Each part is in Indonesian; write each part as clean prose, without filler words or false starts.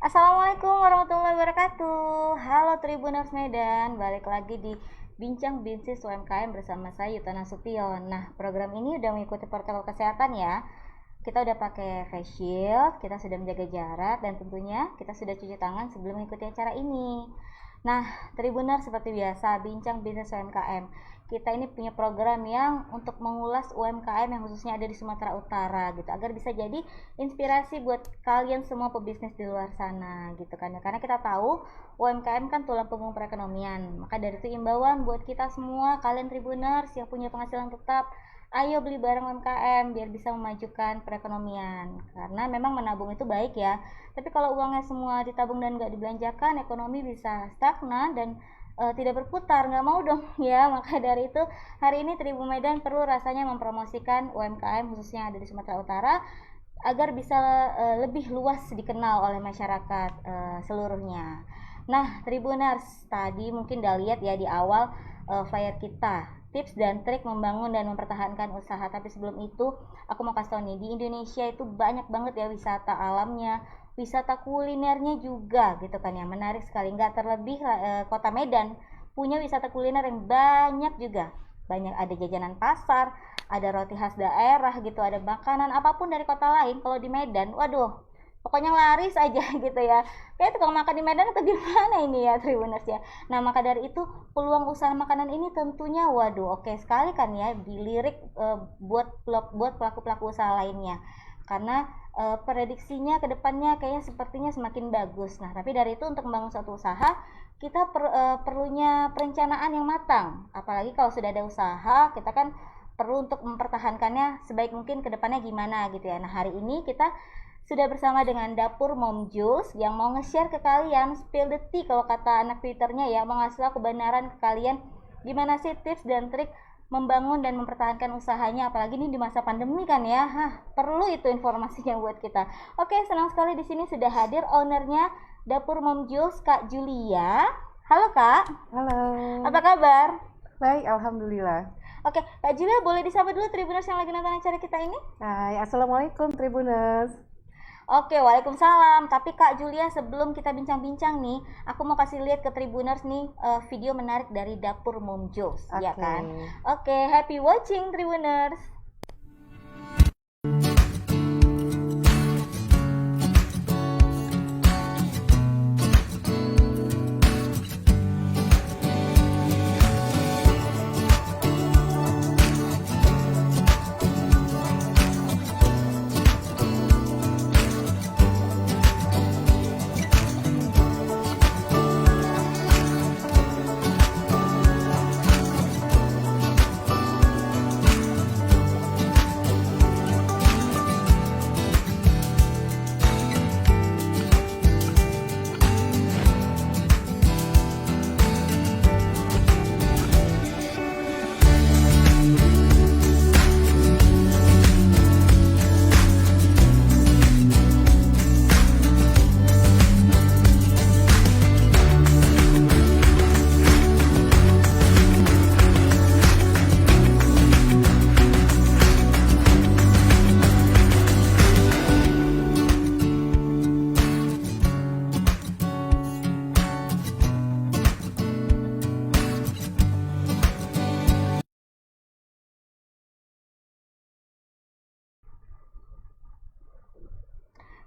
Assalamualaikum warahmatullahi wabarakatuh. Halo Tribuners Medan, balik lagi di Bincang Bisnis UMKM bersama saya Yuta Nasution. Nah, program ini udah mengikuti protokol kesehatan ya. Kita udah pakai face shield, kita sudah menjaga jarak, dan tentunya kita sudah cuci tangan sebelum mengikuti acara ini. Nah, Tribuner seperti biasa, Bincang Bisnis UMKM. Kita ini punya program yang untuk mengulas UMKM yang khususnya ada di Sumatera Utara gitu, agar bisa jadi inspirasi buat kalian semua pebisnis di luar sana gitu kan ya. Karena kita tahu UMKM kan tulang punggung perekonomian. Maka dari itu imbauan buat kita semua, kalian Tribuners yang punya penghasilan tetap, ayo beli barang UMKM biar bisa memajukan perekonomian. Karena memang menabung itu baik ya. Tapi kalau uangnya semua ditabung dan nggak dibelanjakan, ekonomi bisa stagnan dan tidak berputar. Nggak mau dong ya. Maka dari itu hari ini Tribun Medan perlu rasanya mempromosikan UMKM khususnya yang ada di Sumatera Utara agar bisa lebih luas dikenal oleh masyarakat seluruhnya. Nah, Tribuners, tadi mungkin udah lihat ya di awal flyer kita, tips dan trik membangun dan mempertahankan usaha. Tapi sebelum itu, aku mau kasih tau nih, di Indonesia itu banyak banget ya wisata alamnya, wisata kulinernya juga gitu kan ya, menarik sekali. Nggak terlebih kota Medan punya wisata kuliner yang banyak juga. Banyak, ada jajanan pasar, ada roti khas daerah gitu, ada makanan apapun dari kota lain. Kalau di Medan, waduh, pokoknya laris aja gitu ya. Kayak tukang makan di Medan atau gimana ini ya Tribuners ya. Nah, maka dari itu peluang usaha makanan ini tentunya waduh oke sekali kan ya, dilirik buat pelaku-pelaku usaha lainnya. Karena prediksinya ke depannya kayaknya sepertinya semakin bagus. Nah, tapi dari itu untuk membangun suatu usaha kita perlunya perencanaan yang matang. Apalagi kalau sudah ada usaha, kita kan perlu untuk mempertahankannya sebaik mungkin ke depannya gimana gitu ya. Nah, hari ini kita sudah bersama dengan Dapur Mom Jules yang mau nge-share ke kalian, spill the tea kalau kata anak Twitternya ya, mau ngasih kebenaran ke kalian gimana sih tips dan trik membangun dan mempertahankan usahanya, apalagi ini di masa pandemi kan ya. Perlu itu informasinya buat kita. Oke, senang sekali di sini sudah hadir ownernya Dapur Mom Jules, Kak Julia. Halo Kak. Halo. Apa kabar? Baik, alhamdulillah. Oke, Kak Julia boleh disapa dulu Tribuners yang lagi nonton acara kita ini? Hai, assalamualaikum Tribuners. Oke, waalaikumsalam. Tapi Kak Julia, sebelum kita bincang-bincang nih, aku mau kasih lihat ke Tribuners nih video menarik dari Dapur Mom Jules, ya kan? Oke, happy watching Tribuners.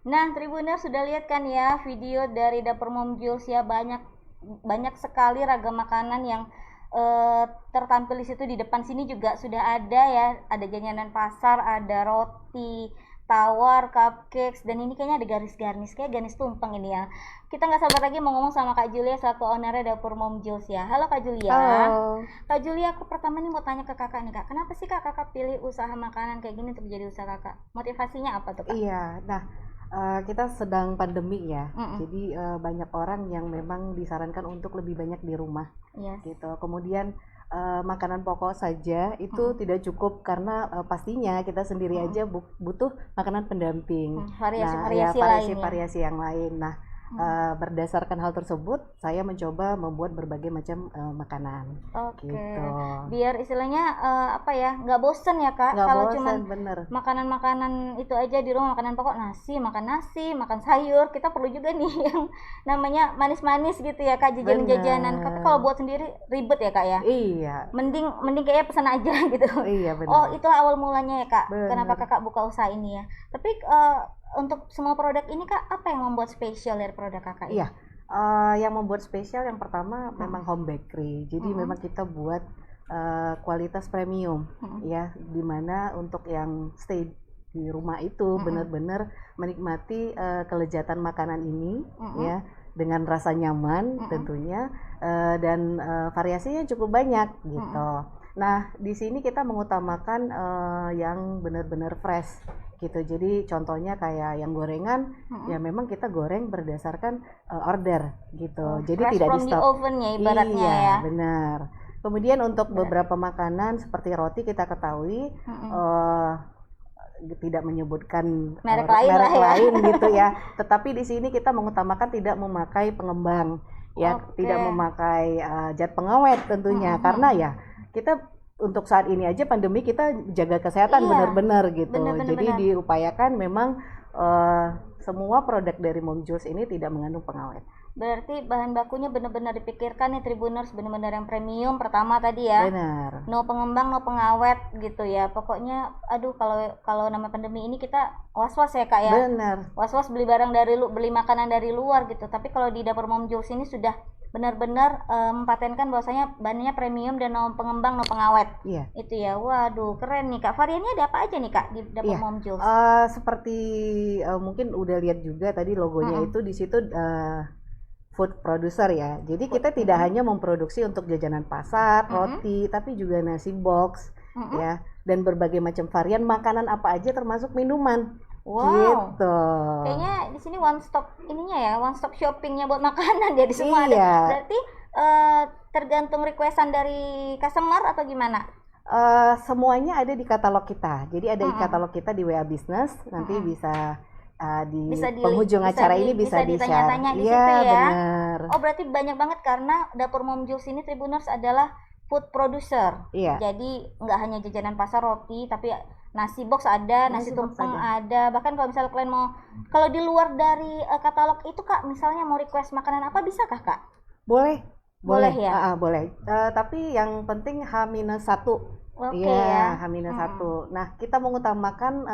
Nah, Tribuners sudah lihat kan ya video dari Dapur Mom Jules ya, banyak banyak sekali ragam makanan yang tertampil di situ. Di depan sini juga sudah ada ya, ada jajanan pasar, ada roti tawar, cupcakes, dan ini kayaknya ada garis-garis kayak garis tumpeng ini ya. Kita nggak sabar lagi mau ngomong sama Kak Julia selaku ownernya Dapur Mom Jules ya. Halo Kak Julia. Halo. Kak Julia, aku pertama nih mau tanya ke kakak nih Kak, kenapa sih kakak pilih usaha makanan kayak gini untuk jadi usaha kakak? Motivasinya apa tuh Kak? Iya, nah kita sedang pandemi ya, jadi banyak orang yang memang disarankan untuk lebih banyak di rumah, Yes. gitu. Kemudian makanan pokok saja itu tidak cukup karena pastinya kita sendiri aja butuh makanan pendamping. Variasi-variasi Nah, ya lain ya. variasi yang lain. Nah, Berdasarkan hal tersebut, saya mencoba membuat berbagai macam makanan. Oke. Gitu. Biar istilahnya apa ya, nggak bosen ya Kak, Nggak kalau bosen, cuman bener. makanan-makanan itu aja di rumah, makanan pokok nasi, makan sayur. Kita perlu juga nih yang namanya manis-manis gitu ya Kak, jajanan-jajanan. Tapi kalau buat sendiri ribet ya Kak ya. Iya. Mending kayaknya pesan aja gitu. Iya benar. Oh, itulah awal mulanya ya Kak. Bener. Kenapa Kakak buka usaha ini ya. Tapi untuk semua produk ini Kak, apa yang membuat spesial dari produk Kakak ini? Iya, yang membuat spesial yang pertama memang home bakery. Jadi memang kita buat kualitas premium, ya, dimana untuk yang stay di rumah itu benar-benar menikmati kelezatan makanan ini, ya, dengan rasa nyaman tentunya, dan variasinya cukup banyak gitu. Nah, di sini kita mengutamakan yang benar-benar fresh gitu. Jadi contohnya kayak yang gorengan, ya memang kita goreng berdasarkan order gitu. Jadi fresh tidak from di the stop. oven ya ibaratnya Iya, ya. benar. Kemudian untuk beberapa makanan seperti roti kita ketahui tidak menyebutkan merek lain gitu ya. Tetapi di sini kita mengutamakan tidak memakai pengembang, ya, tidak memakai zat pengawet tentunya, karena ya kita untuk saat ini aja pandemi kita jaga kesehatan benar-benar gitu. Jadi diupayakan memang semua produk dari Mom Jules ini tidak mengandung pengawet. Berarti bahan bakunya benar-benar dipikirkan nih Tribuners, benar-benar yang premium pertama tadi ya. Benar. No pengembang, no pengawet gitu ya. Pokoknya aduh kalau nama pandemi ini kita was-was ya Kak ya. Benar. Was-was beli beli makanan dari luar gitu. Tapi kalau di dapur Mom Jules ini sudah benar-benar mempatenkan bahwasanya bahannya premium dan no pengembang, no pengawet. Iya. Itu ya. Waduh, keren nih Kak. Variannya ada apa aja nih Kak di dapur Mom Jules? Seperti mungkin udah lihat juga tadi logonya itu di situ food producer ya. Jadi kita tidak hanya memproduksi untuk jajanan pasar, roti, tapi juga nasi box ya, dan berbagai macam varian makanan apa aja termasuk minuman. Wow. Gitu. Kayaknya di sini one stop ininya ya, one stop shoppingnya buat makanan jadi semua iya. ada. Berarti tergantung requestan dari customer atau gimana? Semuanya ada di katalog kita. Jadi ada di katalog kita di WA Business. Nanti bisa di penghujung acara ini bisa ditanya-tanya di situ ya. Bener. Oh, berarti banyak banget karena dapur Mom Jules ini Tribuners adalah food producer. Iya. Jadi nggak hanya jajanan pasar roti, tapi nasi box ada, nasi tumpeng ada. Bahkan kalau misalnya kalian mau, kalau di luar dari katalog itu Kak, misalnya mau request makanan apa, bisa Kak? Boleh ya. Boleh. Tapi yang penting H-1. Oke, ya. H-1. Nah, kita mengutamakan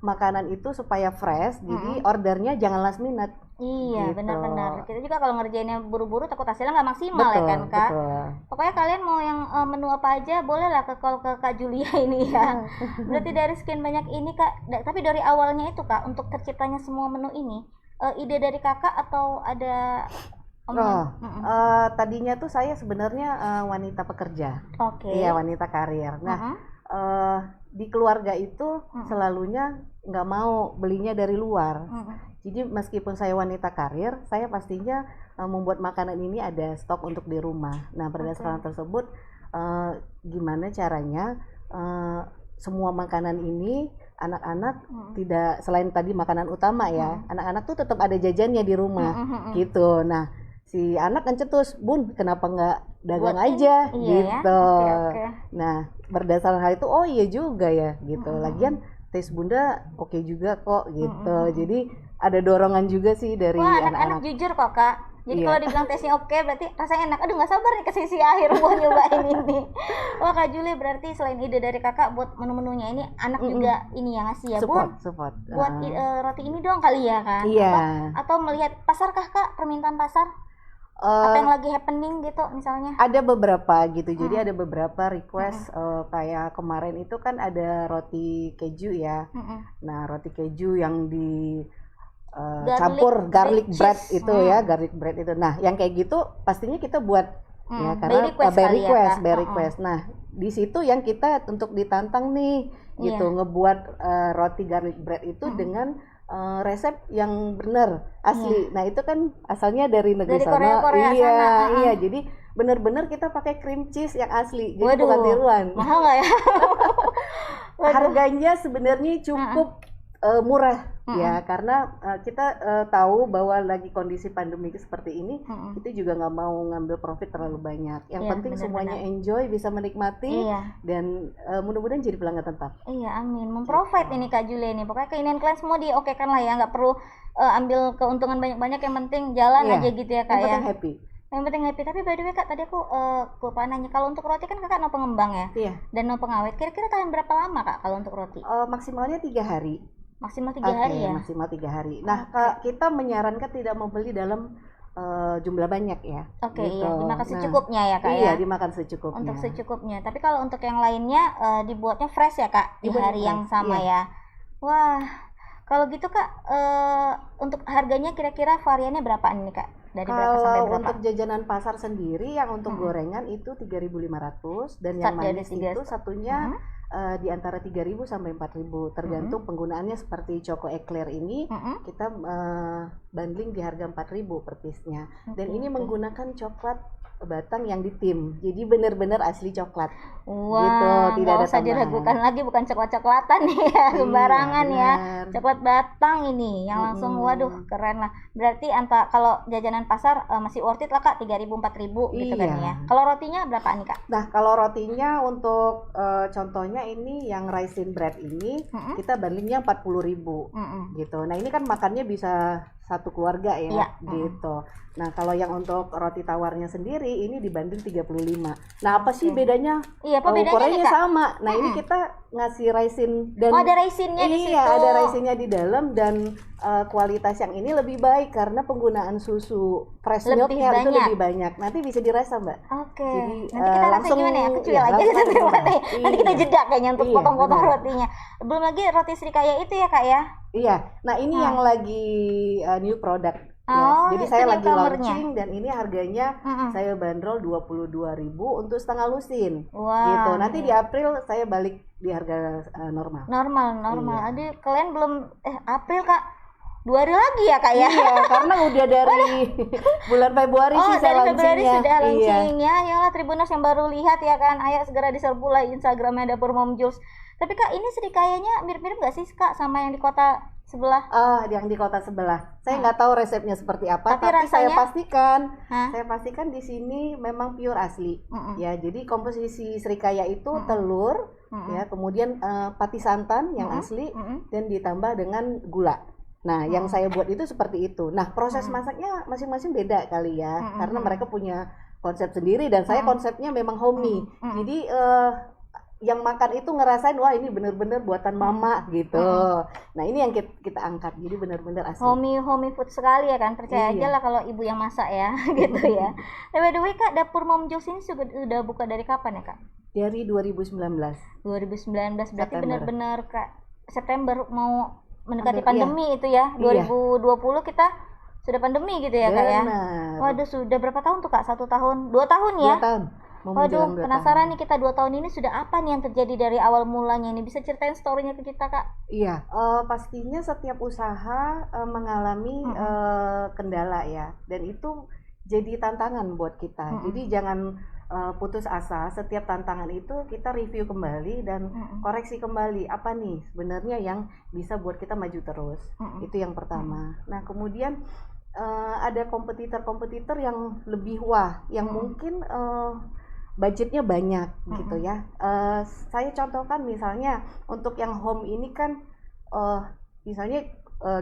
makanan itu supaya fresh, jadi ordernya jangan last minute. Iya, gitu. benar-benar. Kita juga kalau ngerjainnya buru-buru takut hasilnya nggak maksimal ya kan Kak. Betul. Pokoknya kalian mau yang menu apa aja boleh lah ke call ke Kak Julia ini ya. Berarti dari sekian banyak ini Kak, tapi dari awalnya itu Kak untuk terciptanya semua menu ini ide dari Kakak atau ada tadinya tuh saya sebenarnya wanita pekerja. Oke. Iya, wanita karir. Nah, di keluarga itu selalunya nggak mau belinya dari luar. Jadi meskipun saya wanita karir, saya pastinya membuat makanan ini ada stok untuk di rumah. Nah, berdasarkan tersebut, gimana caranya semua makanan ini anak-anak tidak, selain tadi makanan utama ya, anak-anak tuh tetap ada jajannya di rumah gitu. Nah, si anak kan cetus, Bun, kenapa nggak dagang aja gitu. Ya? Nah, berdasarkan hal itu, oh iya juga ya gitu. Lagian tes Bunda oke juga kok gitu. Jadi ada dorongan juga sih dari anak-anak jujur kok Kak. Jadi kalau dibilang tesnya oke, berarti rasanya enak. Aduh, nggak sabar nih ke sisi akhir buat nyobain ini. Wah, Kak Julie, berarti selain ide dari Kakak buat menu-menunya ini, anak juga ini yang ngasih ya, Bun. Support. Buat roti ini doang kali ya kan? Iya. Atau melihat pasar kah Kak, permintaan pasar? Apa yang lagi happening gitu misalnya? Ada beberapa gitu. Jadi ada beberapa request kayak kemarin itu kan ada roti keju ya. Nah, roti keju yang di campur garlic bread itu ya, garlic bread itu. Nah, yang kayak gitu pastinya kita buat ya, karena by request. Nah, di situ yang kita untuk ditantang nih gitu, ngebuat roti garlic bread itu dengan resep yang benar asli. Nah, itu kan asalnya dari negeri sana. Iya, jadi benar-benar kita pakai cream cheese yang asli. Jadi bukan tiruan. Mahal nggak ya? Harganya sebenarnya cukup murah ya, karena kita tahu bahwa lagi kondisi pandemi seperti ini, kita juga nggak mau ngambil profit terlalu banyak. Yang penting semuanya enjoy, bisa menikmati, dan mudah-mudahan jadi pelanggan tetap. Iya, amin. Memprovide ini Kak Julia ini. Pokoknya keinginan kalian semua diokekan lah ya, nggak perlu ambil keuntungan banyak-banyak, yang penting jalan aja gitu ya Kak. Yang penting happy. Yang penting happy. Tapi by the way Kak, tadi aku lupa nanya, kalau untuk roti kan Kakak no pengembang ya? Iya. Dan no pengawet. Kira-kira tahan berapa lama Kak kalau untuk roti? Maksimalnya 3 hari. Maksimal 3 hari ya? Maksimal 3 hari. Nah, kita menyarankan tidak membeli dalam jumlah banyak ya. Gitu. Iya, dimakan secukupnya ya Kak ya? Iya, dimakan secukupnya. Untuk secukupnya. Tapi kalau untuk yang lainnya dibuatnya fresh ya Kak? Di hari yang sama ya? Wah, kalau gitu Kak, untuk harganya kira-kira variannya berapaan nih Kak? Dari berapa sampai berapa? Untuk jajanan pasar sendiri yang untuk gorengan itu 3.500, dan yang manis itu satunya di antara 3.000 sampai 4.000, tergantung penggunaannya. Seperti Choco Eclair ini kita bundling di harga 4.000 per piece-nya. Dan ini menggunakan coklat batang yang ditim, jadi benar-benar asli coklat. Wah, gitu, tidak ada usah diragukan lagi, bukan coklat-coklatan ya, sembarangan ya. Coklat batang ini yang langsung waduh keren lah. Berarti kalau jajanan pasar masih worth it lah Kak, 3.000 4.000 gitu kan ya. Kalau rotinya berapa nih Kak? Nah, kalau rotinya untuk contohnya ini yang raisin bread ini kita bandingnya 40.000 gitu. Nah, ini kan makannya bisa satu keluarga ya, gitu. Nah, kalau yang untuk roti tawarnya sendiri ini dibanding 35. Nah, apa sih bedanya? Iya, apa bedanya ukurannya sama. Nah, ini kita ngasih raisin dan ada raisinnya di situ. Iya, ada raisinnya di dalam, dan kualitas yang ini lebih baik karena penggunaan susu fresh milknya itu lebih banyak. Nanti bisa dirasa Mbak. Jadi nanti kita langsung gimana ya? Kecil aja nanti kita jeda kayaknya untuk potong-potong rotinya. Belum lagi roti Srikaya itu ya Kak ya? Iya. Nah, ini yang lagi new product. Jadi saya lagi launching, dan ini harganya saya bandrol 22.000 untuk setengah lusin. Gitu. Nanti di April saya balik di harga normal. Normal. Aduh, kalian belum April Kak. 2 hari lagi ya Kak ya? Iya, karena udah dari bulan Februari sih saya launchingnya. Februari sudah launchingnya. Yalah Tribuners yang baru lihat ya kan, ayo segera diserbu lah Instagramnya Dapur Mom Jules. Tapi Kak, ini Srikayanya mirip-mirip gak sih Kak sama yang di kota sebelah? Yang di kota sebelah. Saya nggak tahu resepnya seperti apa, tapi rasanya, saya pastikan di sini memang pure asli. Ya, jadi komposisi Srikaya itu telur, ya, kemudian pati santan yang asli, dan ditambah dengan gula. Nah, yang saya buat itu seperti itu. Nah, proses masaknya masing-masing beda kali ya, karena mereka punya konsep sendiri, dan saya konsepnya memang homey. Jadi yang makan itu ngerasain, wah ini bener-bener buatan mama gitu. Nah, ini yang kita angkat, jadi bener-bener asli. Homey food sekali ya kan, percaya aja lah kalau ibu yang masak ya, gitu ya. By the way Kak, Dapur Mom Jules ini sudah buka dari kapan ya Kak? Dari 2019. 2019 berarti benar-benar Kak September mau mendekati pandemi itu ya. 2020 kita sudah pandemi gitu ya Kak ya. Waduh, sudah berapa tahun tuh Kak? 1 tahun, 2 tahun ya? 2 tahun. Waduh, penasaran nih kita 2 tahun ini sudah apa nih yang terjadi dari awal mulanya ini? Bisa ceritain story-nya ke kita Kak? Iya, pastinya setiap usaha mengalami kendala ya, dan itu jadi tantangan buat kita. Jadi jangan putus asa. Setiap tantangan itu kita review kembali dan koreksi kembali, apa nih sebenarnya yang bisa buat kita maju terus. Itu yang pertama. Nah, kemudian ada kompetitor yang lebih yang mungkin budgetnya banyak gitu ya. Saya contohkan misalnya untuk yang home ini kan misalnya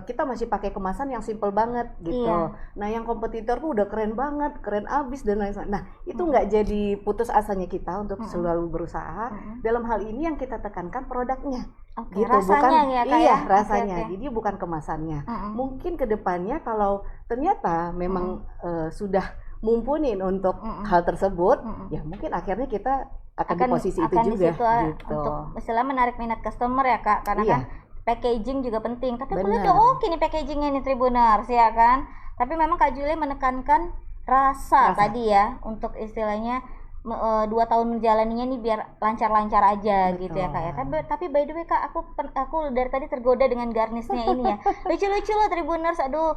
kita masih pakai kemasan yang simple banget gitu. Nah, yang kompetitor tuh udah keren banget, keren abis dan lain-lain. Nah, itu nggak jadi putus asanya kita untuk selalu berusaha. Dalam hal ini yang kita tekankan produknya. Gitu, rasanya bukan ya, rasanya. Jadi bukan kemasannya. Mungkin kedepannya kalau ternyata memang sudah mumpunin untuk hal tersebut, ya mungkin akhirnya kita akan di posisi itu juga gitu. Untuk misalnya menarik minat customer ya Kak, karena kan packaging juga penting. Tapi aku lihat oke nih packagingnya nih Tribuners ya kan. Tapi memang Kak Julia menekankan rasa tadi ya, untuk istilahnya 2 tahun menjalaninya nih biar lancar-lancar aja. Betul. Gitu ya Kak ya. Tapi by the way Kak, aku dari tadi tergoda dengan garnisnya ini ya. Lucu-lucu loh Tribuners. Aduh,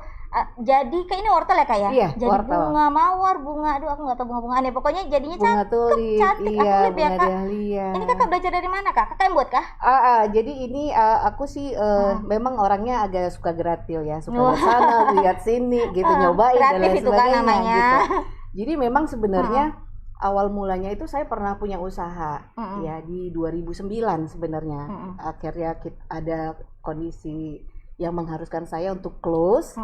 jadi kayak ini wortel ya Kak ya? Iya, jadi wortel. Bunga mawar, aduh aku nggak tahu bunga-bungaan ya. Pokoknya jadinya bunga tulip, cantik. Iya, aku lihat ya Kak. Dahlia. Ini Kakak belajar dari mana Kak? Kakak yang buat kah? Jadi ini aku sih memang orangnya agak suka gratil ya, suka ke sana, lihat sini gitu, nyobain dan lain sebagainya gitu. Jadi memang sebenarnya awal mulanya itu saya pernah punya usaha ya di 2009 sebenarnya. Akhirnya ada kondisi yang mengharuskan saya untuk close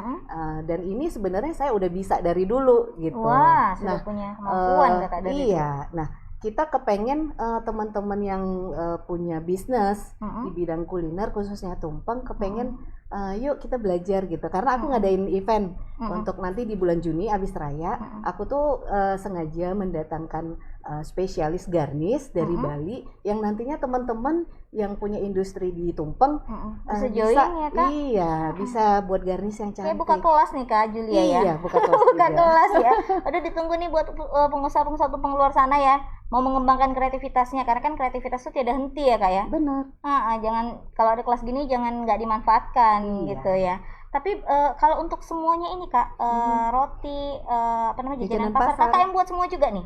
dan ini sebenarnya saya udah bisa dari dulu gitu. Wah, sudah punya kemampuan Kakak dari iya. Nah, kita kepengen teman-teman yang punya bisnis di bidang kuliner khususnya tumpeng kepengen yuk kita belajar gitu, karena aku ngadain event untuk nanti di bulan Juni abis raya. Aku tuh sengaja mendatangkan spesialis garnis dari Bali yang nantinya teman-teman yang punya industri di tumpeng bisa join ya Kak? Iya, bisa buat garnis yang cantik. Kayak buka kelas nih Kak Julia ya? Iya, buka kelas buka kelas ya. Udah ditunggu nih buat pengusaha-pengusaha tumpeng luar sana ya, mau mengembangkan kreativitasnya, karena kan kreativitas itu tidak henti ya Kak ya? Benar. Jangan, kalau ada kelas gini jangan nggak dimanfaatkan gitu ya. Tapi kalau untuk semuanya ini Kak, roti, jajanan pasar, Kakak yang buat semua juga nih?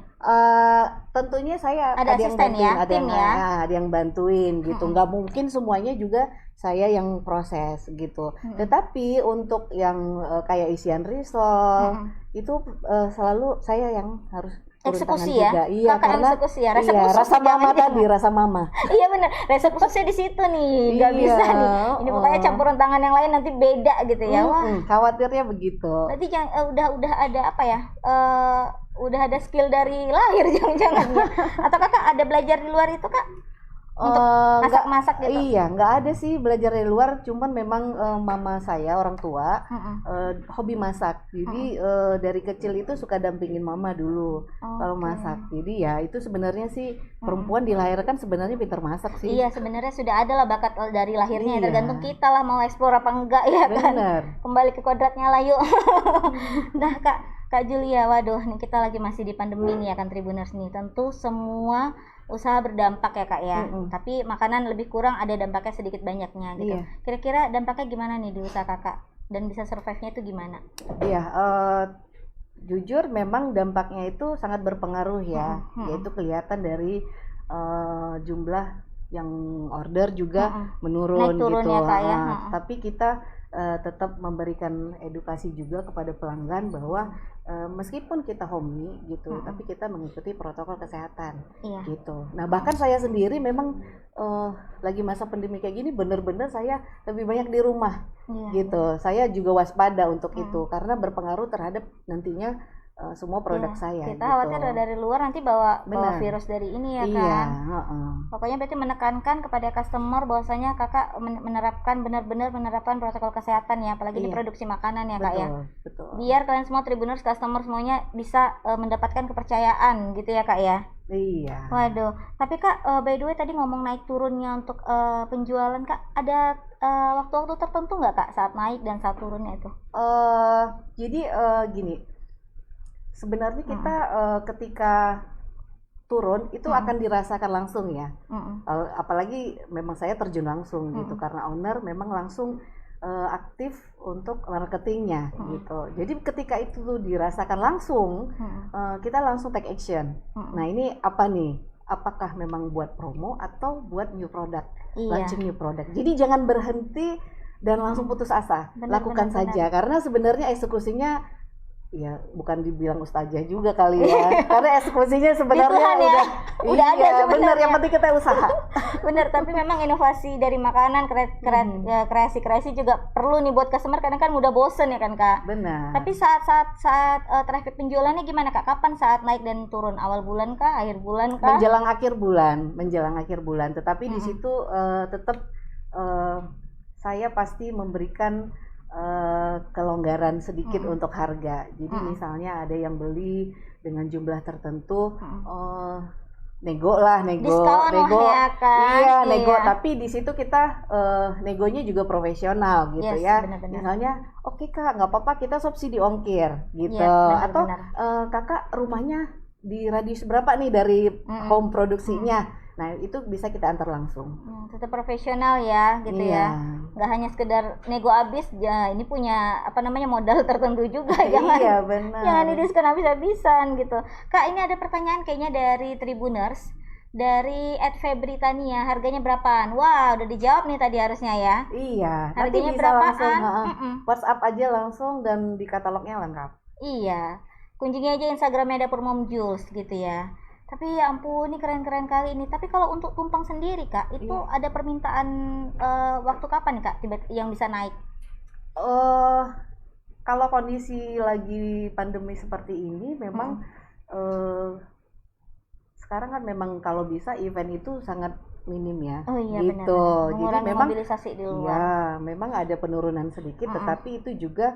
Tentunya saya ada yang bantuin, ya, ada yang bantuin gitu. Nggak mungkin semuanya juga saya yang proses gitu. Tetapi untuk yang kayak isian risol itu selalu saya yang harus eksekusi ya, juga. Iya, Kakak karena eksekusi ya, rasa mama tadi, rasa mama. Iya benar, resep khususnya di situ nih, nggak bisa nih. Ini pokoknya campuran tangan yang lain nanti beda gitu ya. Wah, khawatirnya begitu. Berarti udah ada apa ya? Udah ada skill dari lahir jangan-jangan ya? Atau Kakak ada belajar di luar itu Kak? Untuk masak-masak gitu? Iya, nggak ada sih belajar dari luar, cuman memang mama saya orang tua hobi masak, jadi dari kecil itu suka dampingin mama dulu kalau masak. Jadi ya itu sebenarnya sih perempuan dilahirkan sebenarnya pintar masak sih. Iya, sebenarnya sudah ada lah bakat dari lahirnya, tergantung kita lah mau eksplor apa enggak ya kan. Kembali ke kodratnya lah yuk. Nah Kak Julia, waduh nih kita lagi masih di pandemi nih ya kan Tribuners nih, tentu semua usaha berdampak ya Kak ya. Tapi makanan lebih kurang ada dampaknya sedikit banyaknya gitu. Kira-kira dampaknya gimana nih di usaha Kakak dan bisa survive-nya itu gimana? Iya, jujur memang dampaknya itu sangat berpengaruh ya. Yaitu kelihatan dari jumlah yang order juga menurun gitu. Ya, Kak, ya. Tapi kita tetap memberikan edukasi juga kepada pelanggan bahwa meskipun kita homey gitu, tapi kita mengikuti protokol kesehatan gitu. Nah bahkan saya sendiri memang lagi masa pandemi kayak gini bener-bener saya lebih banyak di rumah gitu. Saya juga waspada untuk itu karena berpengaruh terhadap nantinya semua produk saya. Kita khawatir dari luar nanti bawa virus dari ini ya kan. Pokoknya berarti menekankan kepada customer bahwasanya Kakak menerapkan benar-benar menerapkan protokol kesehatan ya, apalagi di produksi makanan ya Kak ya. Betul. Biar kalian semua Tribuners customer semuanya bisa mendapatkan kepercayaan gitu ya Kak ya. Iya. Waduh, tapi Kak by the way tadi ngomong naik turunnya untuk penjualan Kak, ada waktu-waktu tertentu nggak Kak saat naik dan saat turunnya itu? Jadi gini. Sebenarnya kita ketika turun itu akan dirasakan langsung ya. Apalagi memang saya terjun langsung gitu karena owner memang langsung aktif untuk marketingnya gitu. Jadi ketika itu tuh dirasakan langsung, kita langsung take action. Nah ini apa nih? Apakah memang buat promo atau buat new product, launching new product. Jadi jangan berhenti dan langsung putus asa, lakukan saja karena sebenarnya eksekusinya ya bukan dibilang ustazah juga kali ya karena eksekusinya sebenarnya udah ada sebenarnya. Bener, yang penting kita usaha. Bener, tapi memang inovasi dari makanan kreasi juga perlu nih buat customer, kadang kan mudah bosen ya kan Kak. Benar. Tapi saat traffic penjualannya gimana Kak? Kapan saat naik dan turun? Awal bulan kah? Akhir bulan kah? Menjelang akhir bulan. Tetapi di situ tetap saya pasti memberikan kelonggaran sedikit untuk harga. Jadi misalnya ada yang beli dengan jumlah tertentu, nego diskon ya kan? Iya, nego. Tapi di situ kita negonya juga profesional gitu ya. Benar-benar. Misalnya, oke Kak, nggak apa-apa kita subsidi ongkir gitu. Atau kakak rumahnya di radius berapa nih dari home produksinya. Nah, itu bisa kita antar langsung. Tetap profesional ya, gitu ya. Nggak hanya sekedar nego habis, ya ini punya modal tertentu juga. Iya, benar. Jangan didiskon habis-habisan gitu. Kak, ini ada pertanyaan kayaknya dari Tribuners, dari @Febritania, harganya berapaan? Wah, udah dijawab nih tadi harusnya ya. Iya, harganya nanti bisa berapaan? langsung WhatsApp aja langsung dan di katalognya lengkap. Iya, kunjungi aja Instagramnya Dapur Mom Jules gitu ya. Tapi ya ampun, ini keren-keren kali ini. Tapi kalau untuk tumpang sendiri Kak, itu ada permintaan waktu kapan nih Kak yang bisa naik? Kalau kondisi lagi pandemi seperti ini memang sekarang kan memang kalau bisa event itu sangat minim ya. Oh iya, gitu. Benar. Jadi memang mobilisasi di luar. Ya, memang ada penurunan sedikit, tetapi itu juga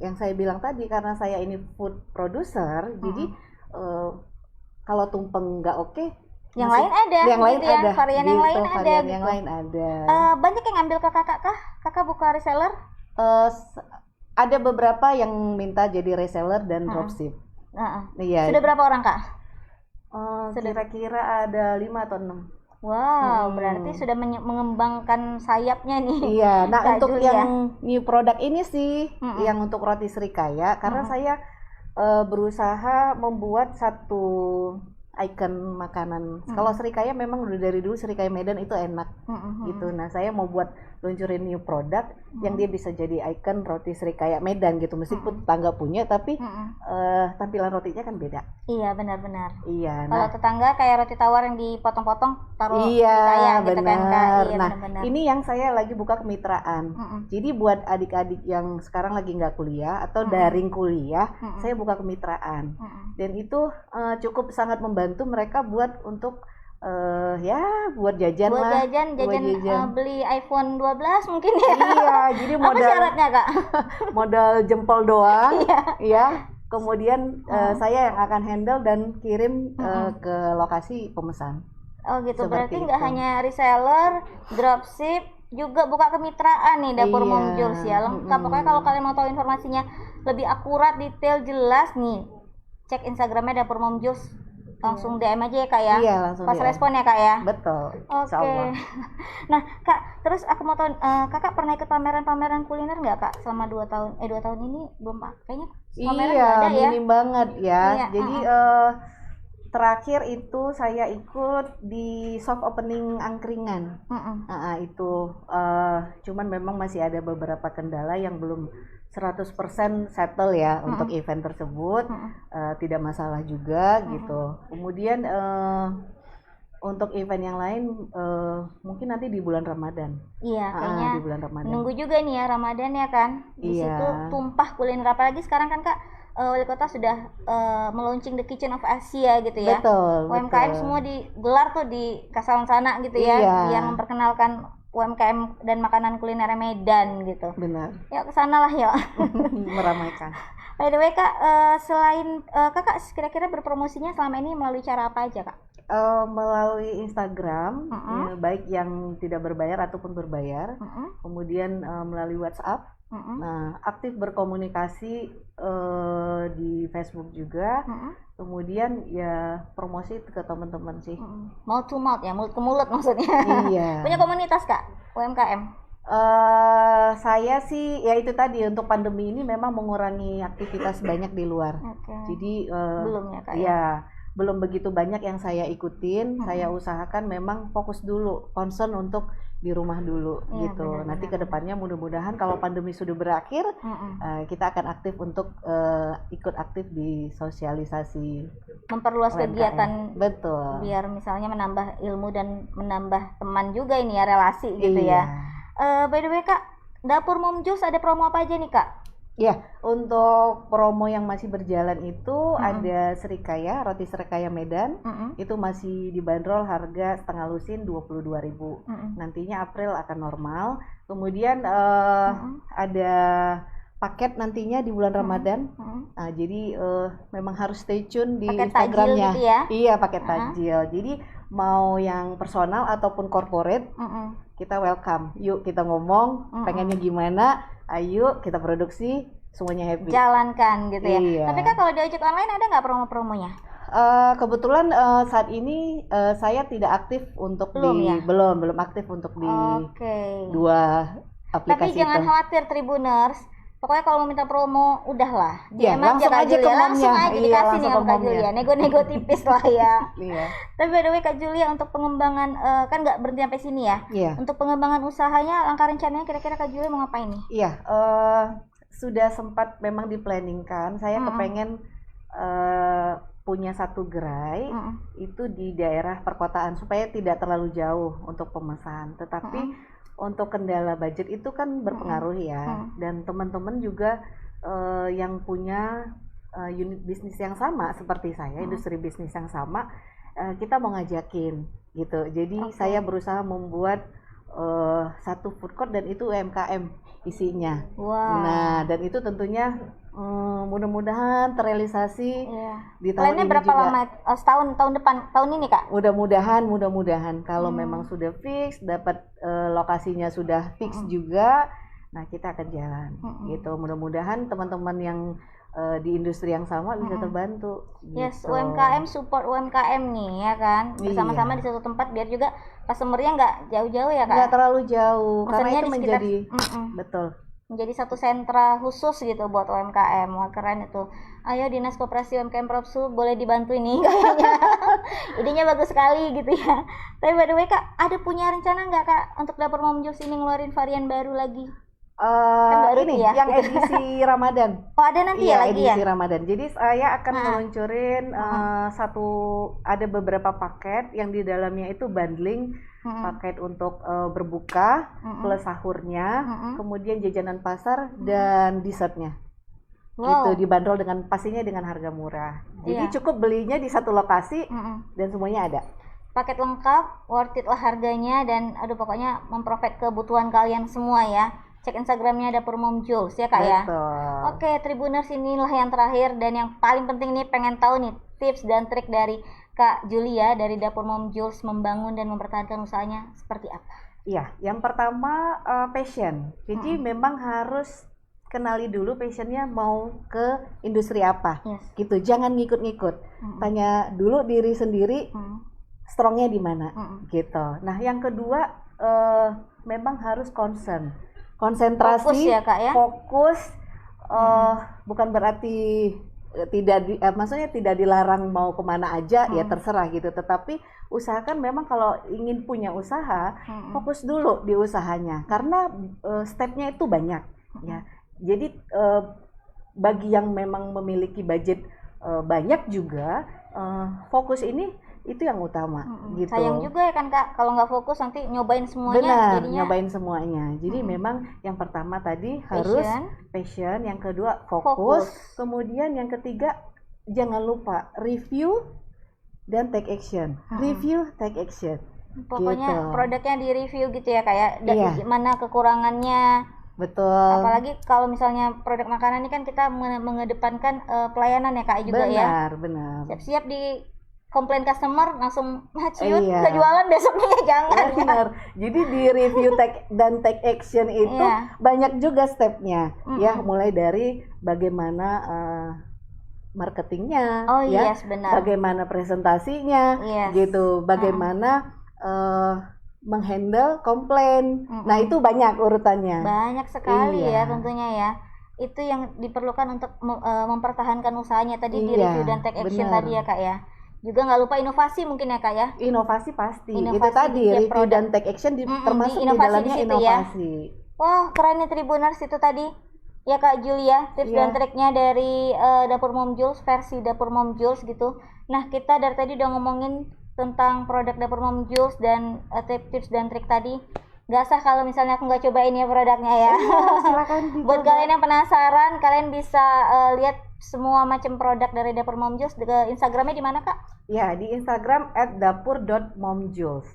yang saya bilang tadi karena saya ini food producer, jadi kalau tumpeng nggak oke, yang lain ada, yang lain gitu ya, ada, varian yang lain ada, varian gitu. Yang lain ada. Banyak yang ngambil ke kakak kah? Kakak buka reseller? Ada beberapa yang minta jadi reseller dan dropship. Iya. Sudah berapa orang Kak? Kira-kira ada 5 atau 6. Wow, berarti sudah mengembangkan sayapnya nih. Iya, nah Kak untuk Julia. Yang new product ini sih, yang untuk roti Srikaya, karena saya berusaha membuat satu icon makanan. Kalau Srikaya memang udah dari dulu Srikaya Medan itu enak, gitu. Nah saya mau buat luncurin new product yang dia bisa jadi icon roti Srikaya Medan gitu. Meskipun tetangga punya, tapi tampilan rotinya kan beda. Iya, benar-benar. Iya. Kalau tetangga kayak roti tawar yang dipotong-potong taruh Srikaya gitu kan Kak. Iya, nah benar-benar. Ini yang saya lagi buka kemitraan. Jadi buat adik-adik yang sekarang lagi nggak kuliah atau daring kuliah, saya buka kemitraan. Dan itu cukup sangat membantu mereka buat untuk buat jajan lah. Jajan. Beli iPhone 12 mungkin ya. Iya, jadi modal. Apa syaratnya Kak? Modal jempol doang. Iya. Kemudian saya yang akan handle dan kirim ke lokasi pemesan. Oh gitu. Berarti nggak hanya reseller, dropship, juga buka kemitraan nih Dapur Mom Jules ya. Lengkap. Pokoknya kalau kalian mau tahu informasinya lebih akurat, detail, jelas nih, cek Instagramnya Dapur Mom Jules. Langsung DM aja ya Kak ya. Iya, langsung pas DM. Respon ya Kak ya. Betul. Oke. Nah Kak, terus aku mau tahu, Kakak pernah ikut pameran kuliner nggak Kak selama 2 tahun ini belum Pak? Kayaknya pameran nggak ada ya. Minim banget ya. Iya, jadi terakhir itu saya ikut di soft opening angkringan. Itu cuman memang masih ada beberapa kendala yang belum 100% settle ya untuk event tersebut. Tidak masalah juga gitu. Kemudian untuk event yang lain mungkin nanti di bulan Ramadan. Iya, kayaknya di bulan Ramadan. Nunggu juga nih ya Ramadan ya kan. Di situ tumpah kuliner, apalagi sekarang kan Kak Wali Kota sudah melaunching The Kitchen of Asia gitu ya. Betul. UMKM semua digelar tuh di Kasawan sana gitu ya, yang memperkenalkan UMKM dan makanan kuliner Medan gitu. Benar. Yuk kesana lah yuk. Meramaikan. By the way Kak, selain Kakak kira-kira berpromosinya selama ini melalui cara apa aja Kak? Melalui Instagram, baik yang tidak berbayar ataupun berbayar. Kemudian melalui WhatsApp. Nah, aktif berkomunikasi di Facebook juga. Kemudian ya promosi ke teman-teman sih. Mouth to mouth ya, mulut ke mulut maksudnya. Iya. Punya komunitas Kak, UMKM? Saya sih ya itu tadi, untuk pandemi ini memang mengurangi aktivitas banyak di luar. Jadi belum ya Kak? Ya, belum begitu banyak yang saya ikutin. Saya usahakan memang fokus dulu, concern untuk di rumah dulu gitu. Nanti kedepannya mudah-mudahan kalau pandemi sudah berakhir, kita akan aktif untuk ikut aktif di sosialisasi, memperluas kegiatan. Betul. Biar misalnya menambah ilmu dan menambah teman juga ini ya, relasi gitu ya. By the way Kak, Dapur Mom Jules ada promo apa aja nih Kak? Ya, untuk promo yang masih berjalan itu ada Srikaya, roti Srikaya Medan, itu masih dibanderol harga setengah lusin 22.000. Nantinya April akan normal. Kemudian ada paket nantinya di bulan Ramadan. Nah, jadi memang harus stay tune di paket Instagramnya. Gitu ya? Iya, paket tajil. Jadi mau yang personal ataupun corporate, kita welcome. Yuk kita ngomong, pengennya gimana? Ayo kita produksi, semuanya happy. Jalankan gitu ya. Iya. Tapi Kak kalau diajak online ada nggak promo-promonya? Kebetulan saat ini saya tidak aktif untuk belum aktif untuk di dua aplikasi. Tapi jangan khawatir Tribuners. Pokoknya kalau mau minta promo, udahlah. Langsung aja ke langsung aja dikasih nih sama Kak Julia. Nego-nego tipis lah ya. Iya. Tapi by the way Kak Julia, untuk pengembangan kan nggak berhenti sampai sini ya. Iya. Untuk pengembangan usahanya, langkah rencananya kira-kira Kak Julia mau ngapain nih? Iya. Sudah sempat memang diplanningkan. Saya kepengen punya satu gerai itu di daerah perkotaan supaya tidak terlalu jauh untuk pemesan. Tetapi untuk kendala budget itu kan berpengaruh ya, dan teman-teman juga yang punya unit bisnis yang sama seperti saya, industri bisnis yang sama, kita mau ngajakin gitu. Jadi saya berusaha membuat satu food court dan itu UMKM isinya. Nah, dan itu tentunya mudah-mudahan terrealisasi di tahun ini berapa juga. Lama? Tahun depan, tahun ini Kak? Mudah-mudahan kalau memang sudah fix, dapat lokasinya sudah fix juga, nah kita akan jalan gitu. Mudah-mudahan teman-teman yang di industri yang sama bisa terbantu. Yes, gitu. UMKM support UMKM nih ya kan, bersama-sama di satu tempat biar juga customer-nya nggak jauh-jauh ya Kak? Nggak terlalu jauh, karena itu menjadi betul. Menjadi satu sentra khusus gitu buat UMKM. Wah keren itu. Ayo Dinas Koperasi UMKM Propsu boleh dibantu ini kayaknya. Idenya bagus sekali gitu ya. Tapi by the way Kak, ada punya rencana nggak Kak untuk dapur Mom Jules ini ngeluarin varian baru lagi? Kan baru ini ya, yang edisi Ramadan. Oh ada nanti ya lagi edisi Ramadan. Jadi saya akan meluncurin ada beberapa paket yang di dalamnya itu bundling, paket untuk berbuka plus sahurnya, kemudian jajanan pasar dan dessertnya. Gitu dibanderol dengan pastinya dengan harga murah. Jadi cukup belinya di satu lokasi dan semuanya ada. Paket lengkap, worth it lah harganya, dan aduh pokoknya memprovide kebutuhan kalian semua ya. Cek Instagramnya Dapur Mom Jules ya Kak ya. Oke Tribuners, inilah yang terakhir dan yang paling penting nih, pengen tahu nih tips dan trik dari Kak Julia dari Dapur Mom Jules membangun dan mempertahankan usahanya seperti apa? Iya, yang pertama passion. Jadi memang harus kenali dulu passionnya mau ke industri apa, gitu. Jangan ngikut-ngikut. Tanya dulu diri sendiri, strongnya di mana, gitu. Nah yang kedua memang harus konsentrasi, fokus ya Kak ya. Fokus, bukan berarti maksudnya tidak dilarang mau kemana aja ya terserah gitu. Tetapi usahakan memang kalau ingin punya usaha, fokus dulu di usahanya karena stepnya itu banyak ya. Jadi bagi yang memang memiliki budget banyak juga, fokus ini itu yang utama gitu. Sayang juga ya kan Kak kalau nggak fokus nanti nyobain semuanya. Benar, jadinya nyobain semuanya. Jadi memang yang pertama tadi harus passion, yang kedua fokus, kemudian yang ketiga jangan lupa review dan take action. Review, take action. Pokoknya gitu. Produknya di review gitu ya kayak gimana kekurangannya. Betul. Apalagi kalau misalnya produk makanan ini kan kita mengedepankan pelayanan ya Kak juga ya. Benar. Siap-siap di komplain customer langsung ciut kejualan besoknya jangan. Benar. Jadi di review dan take action itu banyak juga stepnya ya, mulai dari bagaimana marketingnya, bagaimana presentasinya, gitu, bagaimana menghandle komplain. Nah itu banyak urutannya. Banyak sekali ya tentunya ya. Itu yang diperlukan untuk mempertahankan usahanya tadi di review dan take action tadi ya Kak ya. Juga nggak lupa inovasi mungkin ya Kak ya. Inovasi pasti. Itu tadi review dan take action termasuk di dalamnya inovasi. Wah keren nih Tribuners itu tadi. Ya Kak Julia, tips dan triknya dari Dapur Mom Jules versi Dapur Mom Jules gitu. Nah kita dari tadi udah ngomongin tentang produk Dapur Mom Jules dan tips dan trik tadi. Gak sah kalau misalnya aku nggak cobain ya produknya ya. Silakan. Buat kalian yang penasaran, kalian bisa lihat semua macam produk dari Dapur Mom Jules. Instagramnya di mana Kak? Ya di Instagram @dapur.momjules.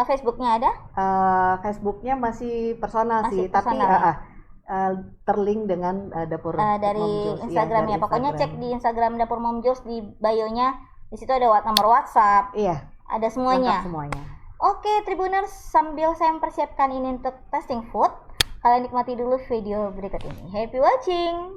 Facebooknya ada? Facebooknya masih personal sih, tapi terlink dengan Dapur dari Mom Jules. Instagram ya. Pokoknya cek di Instagram Dapur Mom Jules, di bio-nya di situ ada nomor WhatsApp. Iya. Ada semuanya. Semuanya. Oke, Tribuners, sambil saya mempersiapkan ini untuk testing food, kalian nikmati dulu video berikut ini. Happy watching.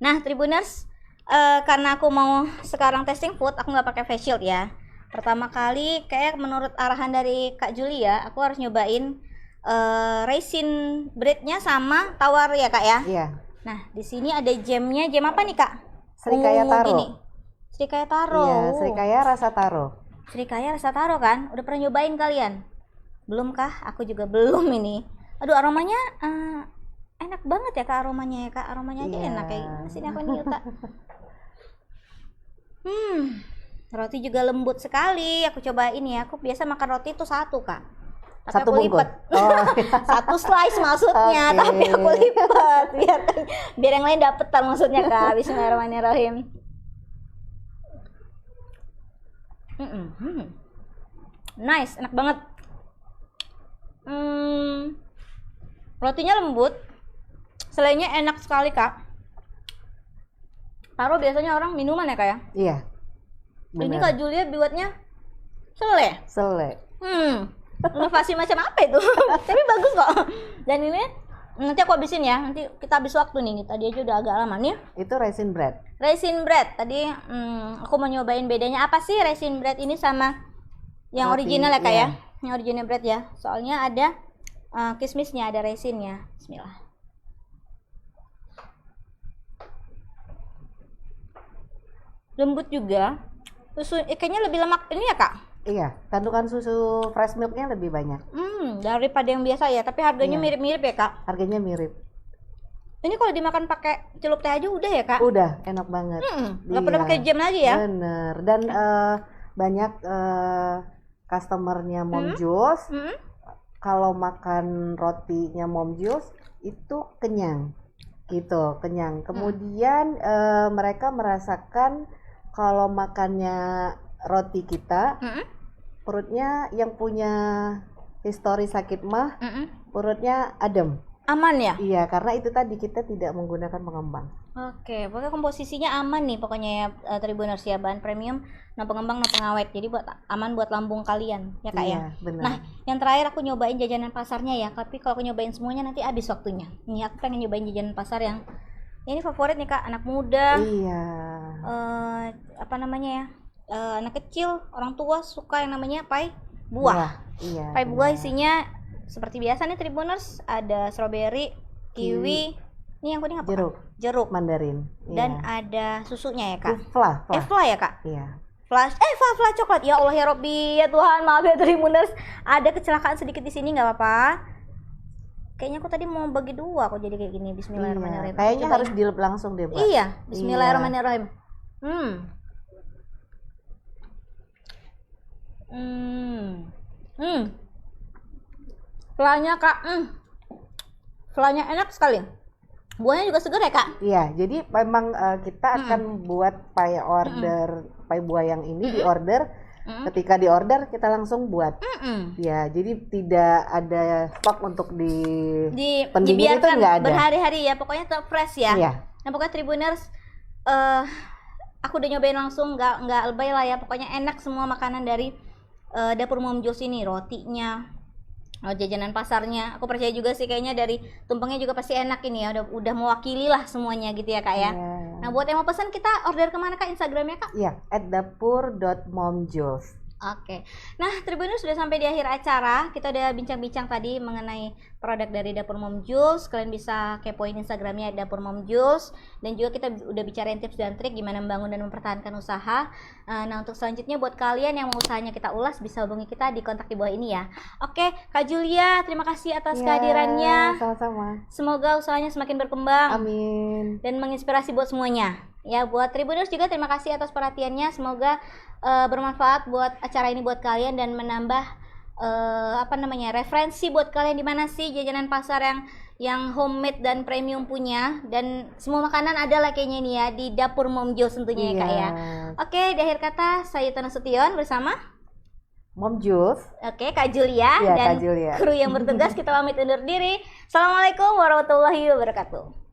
Nah, Tribuners, karena aku mau sekarang testing food, aku nggak pakai face shield ya. Pertama kali, kayak menurut arahan dari Kak Julia, aku harus nyobain raisin breadnya sama tawar ya Kak ya. Iya. Nah, di sini ada jamnya. Jam apa nih Kak? Srikaya taro. Gini. Srikaya taro. Iya, Srikaya rasa taro. Srikaya rasa taro kan? Udah pernah nyobain kalian? Belum kah? Aku juga belum ini. Aduh, aromanya enak banget ya Kak, aromanya ya Kak. Aromanya aja enak kayak gimana sih aku nih Yuta. Roti juga lembut sekali. Aku cobain ya. Aku biasa makan roti itu satu Kak. Tapi satu aku lipat. Satu slice maksudnya, tapi aku lipat biar yang lain dapetan maksudnya Kak. Bismillahirrahmanirrahim. Nice, enak banget. Rotinya lembut, selainya enak sekali Kak. Taro biasanya orang minuman ya Kak ya? Iya. Bener. Ini Kak Julia buatnya sele. Sele. Inovasi macam apa itu? Tapi bagus kok. Dan ini nanti aku habisin ya. Nanti kita habis waktu nih. Tadi aja udah agak lama nih. Itu raisin bread. Raisin bread. Tadi aku mau nyobain bedanya apa sih raisin bread ini sama yang roti, original ya Kak iya. ya? Yang original bread ya. Soalnya ada kismisnya, ada raisinnya. Bismillah. Lembut juga. Susu kayaknya lebih lemak ini ya Kak? Iya, kandungan susu fresh milknya lebih banyak. Daripada yang biasa ya, tapi harganya mirip-mirip ya Kak? Harganya mirip. Ini kalau dimakan pakai celup teh aja udah ya Kak? Udah, enak banget. Nggak perlu pakai jam lagi ya? Bener. Dan banyak customernya Mom Jules, kalau makan rotinya Mom Jules itu kenyang, gitu, kenyang. Kemudian mereka merasakan kalau makannya roti kita, perutnya yang punya histori sakit mah, perutnya adem. Aman ya? Iya, karena itu tadi kita tidak menggunakan pengembang. Oke, pokoknya komposisinya aman nih pokoknya ya Tribuners ya, bahan premium, no pengembang, no pengawet. Jadi aman buat lambung kalian ya Kak ya. Benar. Nah, yang terakhir aku nyobain jajanan pasarnya ya, tapi kalau aku nyobain semuanya nanti habis waktunya. Nih aku pengen nyobain jajanan pasar yang ini favorit nih Kak, anak muda. Iya. Apa namanya ya? Anak kecil, orang tua suka yang namanya pai buah. Iya. Pai buah isinya seperti biasa nih Tribuners, ada strawberry, kiwi. Ini yang kuning apa? Jeruk, mandarin. Dan ada susunya ya Kak. Fla ya Kak? Iya. Fla coklat. Ya Allah ya Robbi, ya Tuhan, maaf ya Tribuners. Ada kecelakaan sedikit di sini, nggak apa-apa. Kayaknya aku tadi mau bagi dua, aku jadi kayak gini. Bismillahirrahmanirrahim. Iya, kayaknya harus dilep langsung deh, Pak. Iya, Bismillahirrahmanirrahim. Flanya Kak, flanya enak sekali. Buahnya juga segar ya Kak? Iya, jadi memang kita akan buat pai buah yang ini di order. Ketika di order kita langsung buat. Ya, jadi tidak ada stok untuk di pendingin itu nggak ada. Berhari-hari ya, pokoknya tetap fresh ya. Iya. Nah pokoknya Tribuners, aku udah nyobain langsung, nggak lebay lah ya. Pokoknya enak semua makanan dari dapur Mom Jules ini, rotinya, jajanan pasarnya. Aku percaya juga sih kayaknya dari tumpengnya juga pasti enak ini ya. Udah mewakili lah semuanya gitu ya Kak ya. Nah buat yang mau pesan kita order kemana Kak, Instagramnya Kak? Iya, @dapur.momjules. Oke. Nah, Tribuners sudah sampai di akhir acara. Kita udah bincang-bincang tadi mengenai produk dari Dapur Mom Jules. Kalian bisa kepoin Instagramnya Dapur Mom Jules. Dan juga kita udah bicarain tips dan trik gimana membangun dan mempertahankan usaha. Nah, untuk selanjutnya buat kalian yang mau usahanya kita ulas, bisa hubungi kita di kontak di bawah ini ya. Oke, Kak Julia, terima kasih atas kehadirannya. Sama-sama. Semoga usahanya semakin berkembang. Amin. Dan menginspirasi buat semuanya. Ya, buat Tribuners juga terima kasih atas perhatiannya. Semoga bermanfaat buat acara ini buat kalian dan menambah referensi buat kalian di mana sih jajanan pasar yang homemade dan premium punya, dan semua makanan ada lah kayaknya nih ya di Dapur Mom Jules tentunya ya Kak ya. Oke, di akhir kata saya Yuta Nasution bersama Mom Jules. Oke, Kak Julia dan Kak Julia. kru yang bertugas kita pamit undur diri. Assalamualaikum warahmatullahi wabarakatuh.